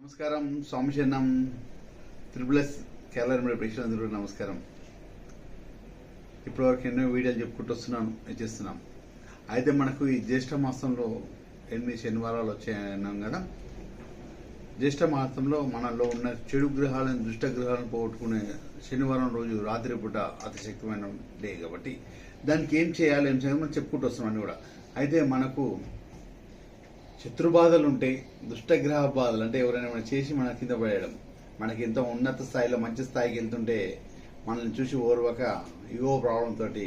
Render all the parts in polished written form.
నమస్కారం. స్వామిశరణం. త్రిపులస్ కేరళ ప్రేక్షకులందరూ నమస్కారం. ఇప్పటివరకు ఎన్నో వీడియోలు చెప్పుకుంటూ చేస్తున్నాం. అయితే మనకు ఈ జ్యేష్ఠ మాసంలో 8 శనివారాలు వచ్చాయన్నాం కదా. జ్యేష్ఠ మాసంలో మనలో ఉన్న చెడు గ్రహాలను దుష్ట గ్రహాలను పోగొట్టుకునే శనివారం రోజు రాత్రి పూట అతిశక్తమైన డే కాబట్టి దానికి ఏం చేయాలి మనం చెప్పుకుంటూ వస్తున్నాం అన్ని కూడా. అయితే మనకు శత్రుబాధలు ఉంటాయి, దుష్టగ్రహ బాధలు అంటే ఎవరైనా మనం చేసి మన కింద పడేయడం. మనకి ఎంతో ఉన్నత స్థాయిలో మంచి స్థాయికి వెళ్తుంటే మనల్ని చూసి ఓర్వక ఇగో ప్రాబ్లం తోటి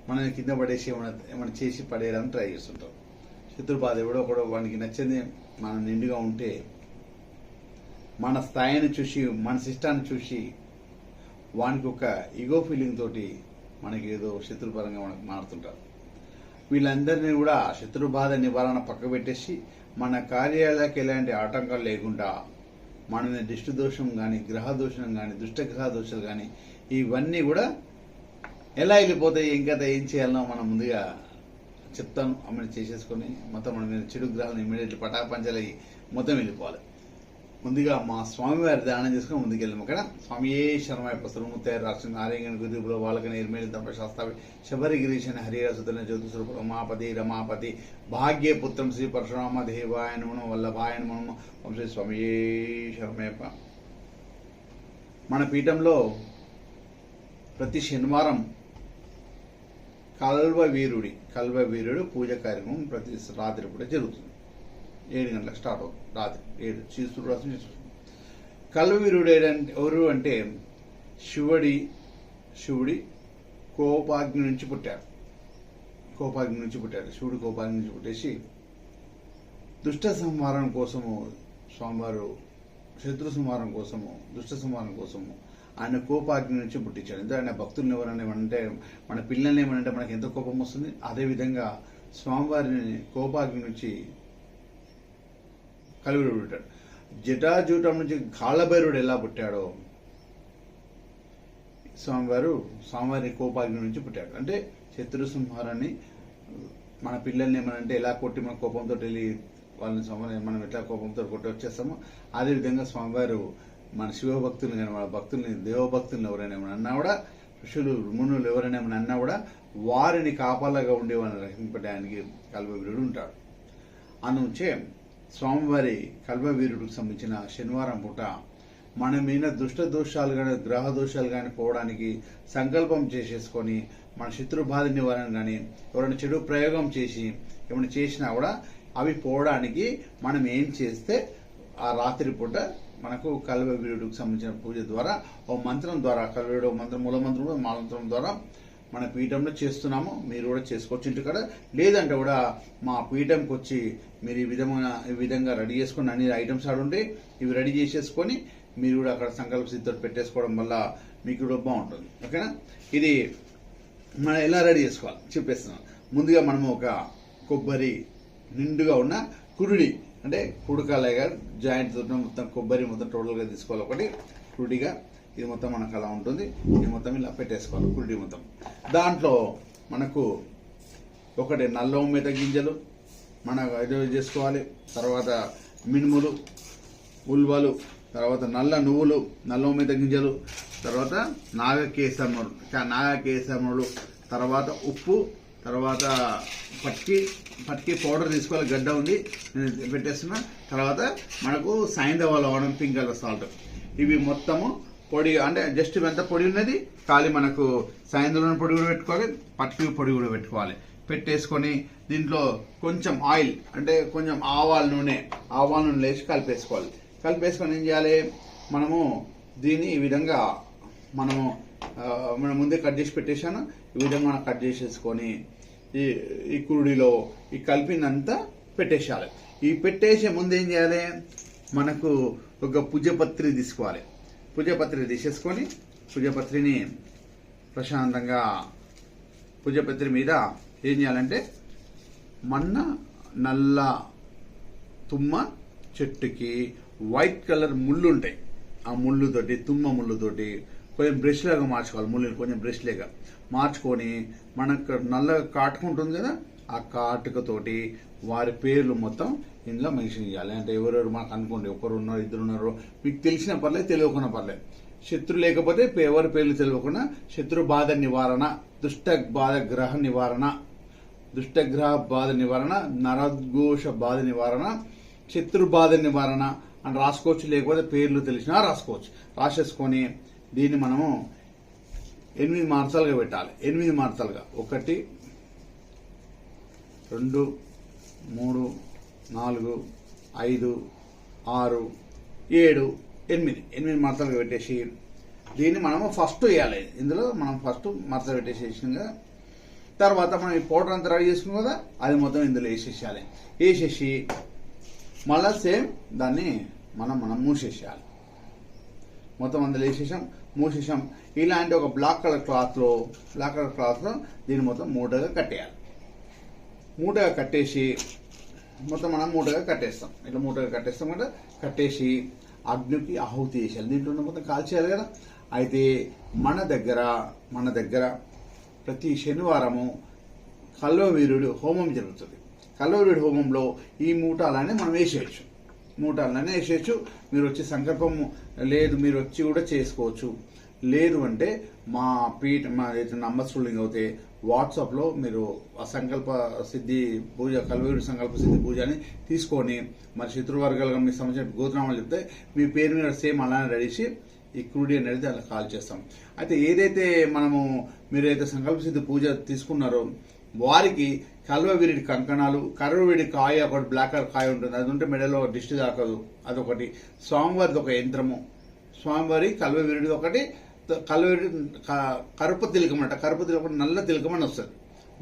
మనల్ని కింద పడేసి ఏమైనా చేసి పడేయడానికి ట్రై చేస్తుంటాం. శత్రుబాధ ఎవడో ఒకడో వానికి నచ్చింది మనం నిండుగా ఉంటే మన స్థాయిని చూసి మన శిష్టాన్ని చూసి వానికి ఒక ఈగో ఫీలింగ్ తోటి మనకి ఏదో శత్రుపరంగా మనకు మారుతుంటారు. వీళ్ళందరినీ కూడా శత్రు బాధ నివారణ పక్క పెట్టేసి మన కార్యాలయాలకు ఎలాంటి ఆటంకాలు లేకుండా మన దిష్టి దోషం కానీ గ్రహ దోషం కానీ దుష్టగ్రహ దోషాలు కానీ ఇవన్నీ కూడా ఎలా వెళ్ళిపోతాయి, ఇంకా ఏం చేయాలనో మనం ముందుగా చెప్తాను. అమ్మని చేసేసుకొని మొత్తం మన మీద చెడు గ్రహాలను ఇమీడియట్లీ పటాపంచలై మొత్తం వెళ్ళిపోవాలి. ముందుగా మా స్వామివారి ధ్యానం చేసుకుని ముందుకెళ్ళాము. అక్కడ స్వామియే శర్మయ్య సర్వముత్తయ్య రాష్ట్రం ఆర్యంగన్ గురుపులో వాళ్ళకని నిర్మేలి దంప శాస్త్రావి శబరిగిరీశన హరియాసుతన జ్యోతిస్వరూప రమాపతి రమాపతి భాగ్యపుత్రం శ్రీ పరశురామ దేవాయ నమో వల్లభాయ నమో శ్రీ స్వామియే శర్మయ్యప్ప. మన పీఠంలో ప్రతి శనివారం కల్వవీరుడు పూజ కార్యక్రమం ప్రతి రాత్రి పూట జరుగుతుంది. 7 గంటలకు స్టార్ట్ అవుతుంది. రాత్రి 7 చీసుడు రాసి కల్వవీరుడు ఎవరు అంటే శివుడి కోపాగ్ని నుంచి పుట్టాడు. శివుడి కోపాగ్ని నుంచి పుట్టేసి దుష్ట సంహారం కోసము స్వామివారు శత్రు సంహారం కోసము దుష్ట సంహారం కోసము ఆయన కోపాగ్ని నుంచి పుట్టించాడు. ఎందుకంటే ఆయన భక్తులను ఎవరైనా ఏమనంటే మన పిల్లల్ని ఏమనంటే మనకి ఎంతో కోపం వస్తుంది. అదేవిధంగా స్వామివారిని కోపాగ్ని నుంచి కల్వవీరుడు పుట్టాడు. జటాజూటం నుంచి కాళభైరుడు ఎలా పుట్టాడో స్వామివారి కోపాగ్ని నుంచి పుట్టాడు. అంటే శత్రు సంహారాన్ని మన పిల్లల్ని ఏమనంటే ఎలా కొట్టి మన కోపంతో వెళ్ళి వాళ్ళని మనం ఎట్లా కోపంతో కొట్టి వచ్చేస్తామో అదేవిధంగా స్వామివారు మన శివభక్తులు కానీ వాళ్ళ భక్తుల్ని దేవభక్తులను ఎవరైనా ఏమైనా అన్నా కూడా ఋషులు మునులు ఎవరైనా ఏమైనా అన్నా కూడా వారిని కాపాలగా ఉండే వాళ్ళని రక్షింపడానికి కల్వవీరుడు ఉంటాడు. అందుచే స్వామివారి కల్వవీరుడికి సంబంధించిన శనివారం పూట మన మీద దుష్ట దోషాలు కానీ గ్రహ దోషాలు కానీ పోవడానికి సంకల్పం చేసేసుకొని మన శత్రు బాధ నివారణ కానీ ఎవరైనా చెడు ప్రయోగం చేసి ఏమైనా చేసినా కూడా అవి పోవడానికి మనం ఏం చేస్తే ఆ రాత్రి పూట మనకు కల్వవీరుడికి సంబంధించిన పూజ ద్వారా ఓ మంత్రం ద్వారా కల్వవీరుడు మంత్రం మూలమంత్రం మాలంత్రం ద్వారా మన పీఠంలో చేస్తున్నాము. మీరు కూడా చేసుకోవచ్చు ఇంటికాడ. లేదంటే కూడా మా పీఠంకి వచ్చి మీరు ఈ విధంగా రెడీ చేసుకుని అన్ని ఐటమ్స్ ఆడుంటే ఇవి రెడీ చేసేసుకొని మీరు కూడా అక్కడ సంకల్ప సిద్ధులు పెట్టేసుకోవడం వల్ల మీకు కూడా బాగుంటుంది. ఓకేనా? ఇది మనం ఎలా రెడీ చేసుకోవాలి చెప్పేస్తున్నాం. ముందుగా మనము ఒక కొబ్బరి నిండుగా ఉన్న కురుడి అంటే కుడుకాలేగా జాయింట్ తోటి మొత్తం కొబ్బరి మొత్తం టోటల్గా తీసుకోవాలి. ఒకటి కురుడిగా ఇది మొత్తం మనకు అలా ఉంటుంది. ఇది మొత్తం ఇలా పెట్టేసుకోవాలి కురుడి మొత్తం. దాంట్లో మనకు ఒకటి నల్ల ఉమ్మెత గింజలు మన ఐదో చేసుకోవాలి. తర్వాత మినుములు, ఉల్వలు, తర్వాత నల్ల నువ్వులు, నల్ల ఉమ్మెత గింజలు, తర్వాత నాగకేసములు, తర్వాత ఉప్పు, తర్వాత పట్కి పౌడర్ తీసుకోవాలి. గడ్డ ఉంది నేను పెట్టేస్తున్నా. తర్వాత మనకు సాయంత్రం లవణం, పింక్ కలర్ సాల్ట్, ఇవి మొత్తము పొడి అంటే జస్ట్ ఎంత పొడి ఉన్నది ఖాళీ మనకు సాయంత్రం పొడి కూడా పెట్టుకోవాలి, పట్కి పొడి కూడా పెట్టుకోవాలి. పెట్టేసుకొని దీంట్లో కొంచెం ఆయిల్ అంటే కొంచెం ఆవాల నూనె వేసి కలిపేసుకోవాలి. కలిపేసుకొని ఏం చేయాలి, మనము దీన్ని ఈ విధంగా మనం ముందే కట్ చేసి పెట్టేశాను. ఈ విధంగా మనం కట్ చేసేసుకొని ఈ కురుడిలో ఈ కలిపినంతా పెట్టేసేయాలి. ఈ పెట్టేసే ముందు ఏం చేయాలి, మనకు ఒక పూజపత్రి తీసుకోవాలి. పూజపత్రి తీసేసుకొని పూజపత్రిని ప్రశాంతంగా పూజపత్రి మీద ఏం చేయాలంటే నల్ల తుమ్మ చెట్టుకి వైట్ కలర్ ముళ్ళు ఉంటాయి. ఆ ముళ్ళుతోటి తుమ్మ ముళ్ళుతోటి కొంచెం బ్రష్ లాగా మార్చుకోవాలి. ముళ్ళని కొంచెం బ్రష్ లాగా మార్చుకొని మనకు నల్లగా కాటుకుంటుంది కదా ఆ కాటుకతోటి వారి పేర్లు మొత్తం ఇందులో మెన్షన్ చేయాలి. అంటే ఎవరెవరు మనకు అనుకోండి, ఒకరు ఉన్నారు, ఇద్దరు ఉన్నారు, మీకు తెలిసిన పర్లేదు, తెలియకుండా పర్లేదు. శత్రు లేకపోతే ఎవరి పేర్లు తెలియకుండా శత్రు బాధ నివారణ, దుష్ట బాధ గ్రహ నివారణ, దుష్టగ్రహ బాధ నివారణ, నరఘోష బాధ నివారణ, శత్రు బాధ నివారణ అని రాసుకోవచ్చు. లేకపోతే పేర్లు తెలిసినా రాసుకోవచ్చు. రాసేసుకొని దీన్ని మనము 8 మార్చాలుగా పెట్టాలి. 8 మార్చాలుగా 1 2 3 4 5 6 7 8 మార్చాలుగా పెట్టేసి దీన్ని మనము ఫస్ట్ వేయాలి. ఇందులో మనం ఫస్ట్ మరత పెట్టేసేసినాక తర్వాత మనం ఈ పౌడర్ అంతా రెడీ చేసుకున్నాం కదా, అది మొత్తం ఇందులో వేసేసేయాలి. వేసేసి మళ్ళీ సేమ్ దాన్ని మనం మూసేసేయాలి. మొత్తం అందులో వేసేసాం, మూసేసాం. ఇలాంటి ఒక బ్లాక్ కలర్ క్లాత్లో దీన్ని మొత్తం మూటగా కట్టేయాలి. మూటగా కట్టేసి మొత్తం మనం మూటగా కట్టేస్తాం. ఇట్లా మూటగా కట్టేస్తాం కదా, కట్టేసి అగ్నికి ఆహుతి చేసేయాలి. దీంట్లో మొత్తం కాల్చేయాలి కదా. అయితే మన దగ్గర ప్రతి శనివారము కల్వవీరుడు హోమం జరుగుతుంది. కల్వవీరుడు హోమంలో ఈ మూటాలనే మనం వేసేయచ్చు. మీరు వచ్చి సంకల్పం లేదు, మీరు వచ్చి కూడా చేసుకోవచ్చు. లేదు అంటే మా నంబర్ స్కూలింగ్ అవుతే వాట్సాప్లో మీరు ఆ సంకల్ప సిద్ధి పూజ, కల్వవీరుడు సంకల్ప సిద్ధి పూజ అని తీసుకొని మరి శత్రువర్గాలుగా మీకు సంబంధించిన గోత్రనామాలు చెప్తే మీ పేరు మీద సేమ్ అలానే రెడీసి ఈ క్రూడి అనేది అలా కాల్ చేస్తాం. అయితే ఏదైతే మీరైతే సంకల్ప సిద్ధి పూజ తీసుకున్నారో వారికి కల్వవీరుడి కంకణాలు, కల్వవీరుడి కాయ, ఒకటి బ్లాక్ కలర్ కాయ ఉంటుంది, అది ఉంటే మెడలో దిష్టి తాకదు, అదొకటి. స్వామివారిది ఒక యంత్రము, స్వామివారి కల్వవీరుడి ఒకటి, కల్వవీరుడి కరుపు తిలకం అంట, కరుపు తిలకం నల్ల తిలకం అని వస్తుంది,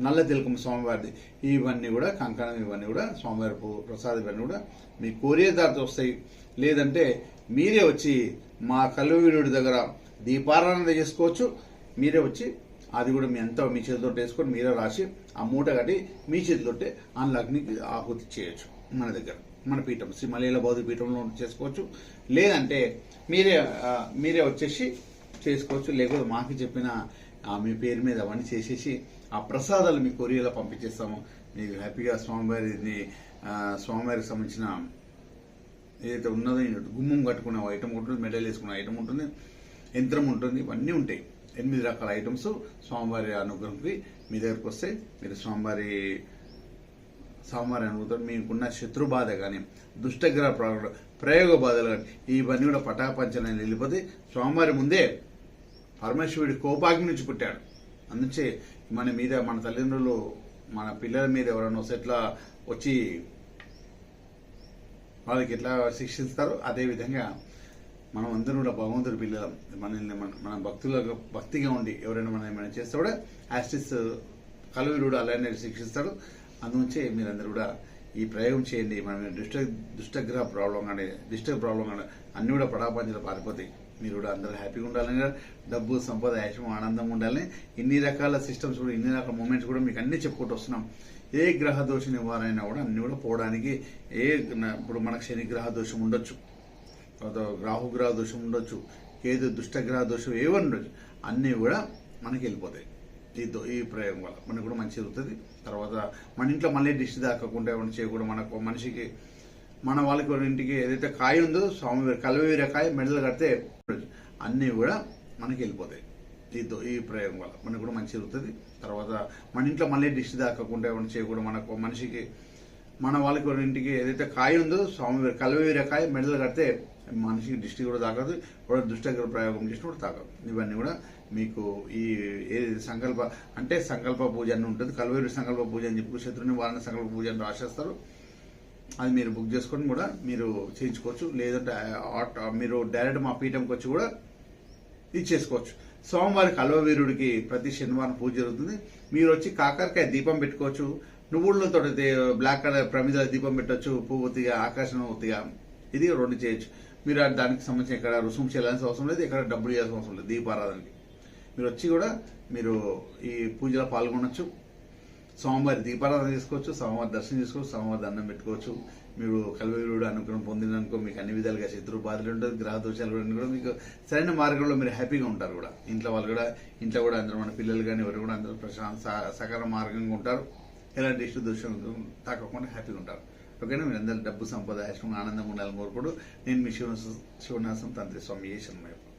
నల్ల తిలకం స్వామివారిది. ఇవన్నీ కూడా కంకణం, ఇవన్నీ కూడా స్వామివారి ప్రసాదం, ఇవన్నీ కూడా మీ కొరియర్ దారితో వస్తాయి. లేదంటే మీరే వచ్చి మా కల్వవీరుడి దగ్గర దీపారాధన చేసుకోవచ్చు. మీరే వచ్చి అది కూడా మీ చేతితో వేసుకొని మీరే రాసి ఆ మూట కట్టి మీ చేతితోటే అగ్నికి ఆహుతి చేయొచ్చు. మన దగ్గర మన పీఠం శ్రీ మలయాళ బౌద్ధ పీఠంలో చేసుకోవచ్చు. లేదంటే మీరే వచ్చేసి చేసుకోవచ్చు. లేకపోతే మాకు చెప్పిన మీ పేరు మీద అవన్నీ చేసేసి ఆ ప్రసాదాలు మీ కొరియర్లో పంపించేస్తాము. మీకు హ్యాపీగా స్వామివారికి సంబంధించిన ఏదైతే ఉన్నదో గుమ్మం కట్టుకున్న ఐటమ్ ఉంటుంది, మెడల్ వేసుకున్న ఐటమ్ ఉంటుంది, యంత్రం ఉంటుంది, ఇవన్నీ ఉంటాయి. 8 రకాల ఐటమ్స్ స్వామివారి అనుగ్రహంకి మీ దగ్గరకు వస్తే మీరు స్వామివారి అనుగ్రహం, మీకున్న శత్రు బాధ కానీ, దుష్టగ్రహ ప్రయోగ బాధలు కానీ ఇవన్నీ కూడా పటాపంచలని వెళ్ళిపోతే స్వామివారి ముందే పరమేశ్వరుడి కోపాగ్ని నుంచి పుట్టాడు. అందుచే మన తల్లిదండ్రులు మన పిల్లల మీద ఎవరైనా వస్తే ఎట్లా వచ్చి వాళ్ళకి ఎట్లా శిక్షిస్తారో అదేవిధంగా మనం అందరం కూడా భగవంతుడి పిల్లలం. మన భక్తిగా ఉండి ఎవరైనా మనం ఏమైనా చేస్తే కూడా యాస్టిస్ కల్వవీరుడు అలానే శిక్షిస్తాడు. అందుంచే మీరందరూ కూడా ఈ ప్రయోగం చేయండి. మనం దుష్టగ్రహ ప్రాబ్లం కానీ, అన్ని కూడా పటాపంచలు పారిపోతాయి. మీరు కూడా అందరూ హ్యాపీగా ఉండాలని, డబ్బు సంపద యాశం ఆనందంగా ఉండాలని ఇన్ని రకాల సిస్టమ్స్ కూడా, ఇన్ని రకాల మూమెంట్స్ కూడా మీకు అన్ని చెప్పుకుంటూ వస్తున్నాం. ఏ గ్రహ దోష నివారణ అయినా కూడా అన్ని కూడా పోవడానికి ఇప్పుడు మనకు శని గ్రహ దోషం ఉండొచ్చు, రాహుగ్రహ దోషం ఉండొచ్చు, కేతు దుష్టగ్రహ దోషం ఏమని ఉండొచ్చు, అన్నీ కూడా మనకి వెళ్ళిపోతాయి. ఈ ప్రయోగం వల్ల మనకు కూడా మంచి జరుగుతుంది. తర్వాత మన ఇంట్లో మళ్ళీ దిష్టి దాకకుండా ఏమైనా చేయకూడదు. మనకు మనిషికి మన వాళ్ళకి ఇంటికి ఏదైతే కాయ ఉందో స్వామివారి కల్వవీర కాయ మెడలు కడితే అన్నీ కూడా మనకి వెళ్ళిపోతాయి. ఈ ప్రయోగం వల్ల మనకు కూడా మంచి జరుగుతుంది. తర్వాత మన ఇంట్లో మళ్ళీ దిష్టి దాకకుండా ఏమైనా చేయకూడదు. మనకు మనిషికి మన వాళ్ళకి ఇంటికి ఏదైతే కాయ ఉందో స్వామివారి కల్వవీర కాయ మెడలు కడితే మనిషికి దిష్టి కూడా తాకదు, కూడా దుష్టగ్రహ ప్రయోగం చేసిన కూడా తాకదు. ఇవన్నీ కూడా మీకు సంకల్ప పూజ అని ఉంటుంది. కల్వవీర సంకల్ప పూజ అని చెప్పి శత్రు నివారణ సంకల్ప పూజ అని రాసేస్తారు. అది మీరు బుక్ చేసుకొని కూడా మీరు చేయించుకోవచ్చు. లేదంటే మీరు డైరెక్ట్ మా పీఠంకి వచ్చి కూడా ఇచ్చేసుకోవచ్చు. స్వామివారి కల్వవీరుడికి ప్రతి శనివారం పూజ జరుగుతుంది. మీరు వచ్చి కాకరకాయ దీపం పెట్టుకోవచ్చు. నువ్వులతో బ్లాక్ కలర్ ప్రమిదల దీపం పెట్టవచ్చు. పువ్వుతిగా, ఆకాశం ఒత్తిగా, ఇది 2 చేయొచ్చు. మీరు దానికి సంబంధించి ఇక్కడ రుసుము చేయాల్సిన అవసరం లేదు, ఇక్కడ డబ్బులు చేయాల్సిన అవసరం లేదు. దీపారాధనకి మీరు వచ్చి కూడా మీరు ఈ పూజలో పాల్గొనవచ్చు. స్వామివారి దీపారాధన చేసుకోవచ్చు, స్వామివారి దర్శనం చేసుకోవచ్చు, స్వామివారి దండం పెట్టుకోవచ్చు. మీరు కల్వవీరుడు అనుగ్రహం పొందిననుకో మీకు అన్ని విధాలుగా శత్రు బాధలు ఉంటుంది, గ్రహ దోషాలు కూడా మీకు సరైన మార్గంలో మీరు హ్యాపీగా ఉంటారు కూడా. ఇంట్లో కూడా అందరూ మన పిల్లలు కానీ ఎవరు కూడా అందరూ ప్రశాంత సకల మార్గంగా ఉంటారు. ఎలాంటి ఇష్ట దోషం తాకకుండా హ్యాపీగా ఉంటారు. ఓకేనా. మీరు అందరూ డబ్బు సంపద ఐశ్వర్యం ఆనందం ఉండాలని కోరుకోడు. నేను మీ శివనాసం తంత్రి స్వామి శరణమయ్యప్ప.